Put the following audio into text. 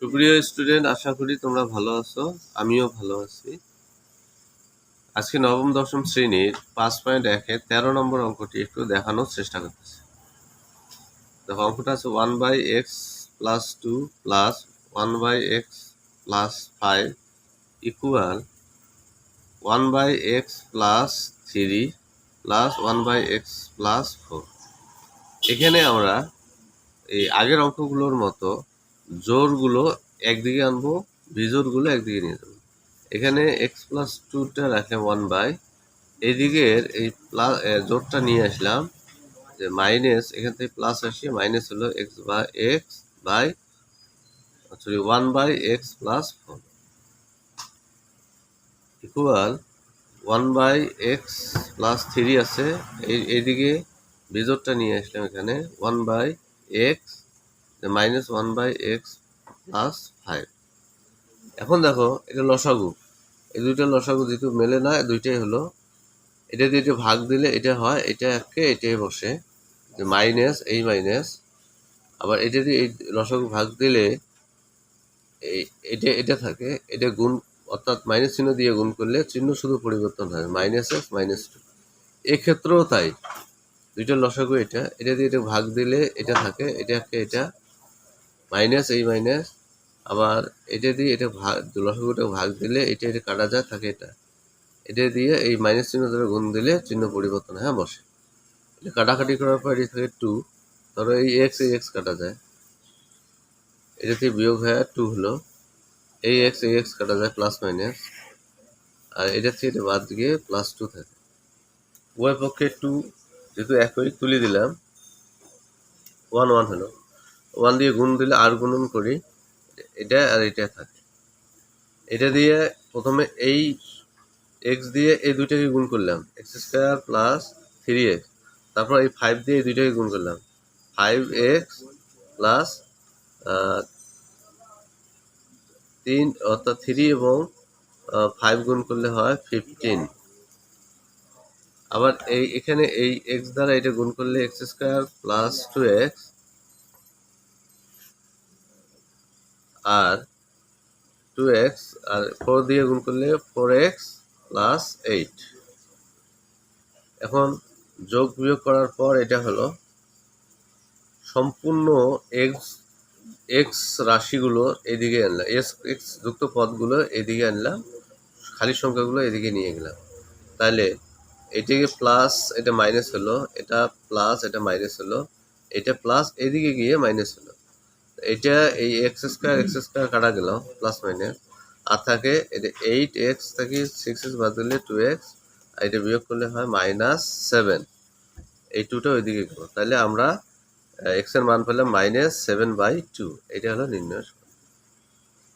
সুপ্রিয় স্টুডেন্ট, আশা করি তোমরা ভালো আছো। আমিও ভালো আছি। আজকে নবম দশম শ্রেণীর 5.1-এর 13 নম্বর অঙ্কটি একটু দেখানোর চেষ্টা করতেছি। দেখো, অঙ্কটা আছে 1/x + 2 + 1/x + 5 equal 1/x + 3 + 1/x + 4। এখানে আমরা এই আগের অঙ্কগুলোর মতো জোড়গুলো একদিকে আনবো, বিজোড়গুলো একদিকে নিয়ে যাবো। এখানে x+2টা রাখলাম 1/, এইদিকের এই প্লাস জোড়টা নিয়ে আসলাম, যে মাইনাস এখান থেকে প্লাস আসে, মাইনাস হলো সরি 1/x + 4 ইকুয়াল 1/x + 3 আছে, এইদিকে বিজোড়টা নিয়ে আসলাম, এখানে 1/x মাইনাস 1/x + 5। এখন দেখো, এটা লসাগু, এই দুইটা লসাগু যেহেতু মেলে না, দুইটাই হলো, এটা দিয়ে এটা ভাগ দিলে এটা হয়, এটা একে এটাই বসে, যে মাইনাস এই মাইনাস, আবার এটা দিয়ে এই লসাগু ভাগ দিলে এটা থাকে, এটা গুণ, অর্থাৎ মাইনাস চিহ্ন দিয়ে গুণ করলে চিহ্ন শুধু পরিবর্তন হয়, -x -2। এক্ষেত্রেও তাই, দুইটা লসাগু এটা দিয়ে এটা ভাগ দিলে এটা থাকে, এটা একে এটা মাইনাস এই মাইনাস, আবার এটা দিয়ে এটা ভাগ, লসাগুটা ভাগ দিলে এটা কাটা যায়, থাকে এটা দিয়ে এই মাইনাস চিহ্ন ধরে গুণ দিলে চিহ্ন পরিবর্তন হয়, বসে। এটা কাটাকাটি করার পর এটা থাকে 2, ধরো এই এক্স কাটা যায়, এটা থেকে বিয়োগ হয়ে 2 হলো, এই এক্স কাটা যায় প্লাস মাইনাস, আর এটা থেকে এটা বাদ দিয়ে +2 থাকে। উভয় পক্ষে 2 যেহেতু একই তুলে দিলাম, 1 হলো, 1 দিয়ে গুণ দিলে আর গুণন করি, এটা আর এটা থাকে। এটা দিয়ে প্রথমে এই এক্স দিয়ে এই দুইটাকে গুণ করলাম, x² + 3x, তারপর এই 5 দিয়ে এই দুইটাকে গুণ করলাম, 5x + 3, অর্থাৎ 3 এবং 5 গুণ করলে হয় 15। আবার এখানে এই x দ্বারা এটা গুণ করলে x² + 2x, আর 2x, আর 4 দিয়ে গুণ করলে 4x + 8। এখন যোগ বিয়োগ করার পর এটা হলো সম্পূর্ণ এক্স রাশিগুলো এদিকে আনলাম, এক্স যুক্ত পদগুলো এদিকে আনলাম, খালি সংখ্যাগুলো এদিকে নিয়ে গেলাম। তাহলে এটাকে প্লাস, এটা মাইনাস হলো, এটা প্লাস, এটা মাইনাস হলো, এটা প্লাস এদিকে গিয়ে মাইনাস হলো, এটা এই x² কাটা গেল, প্লাস মাইনাস, আর থাকে এটা 8x থেকে 6x বাদ দিলে 2x, আর এটা বিয়োগ করলে হয় -7। এই 2টা ওইদিকে গেল, তাহলে আমরা x এর মান পেলাম -7/2। এটা হলো নির্ণয়।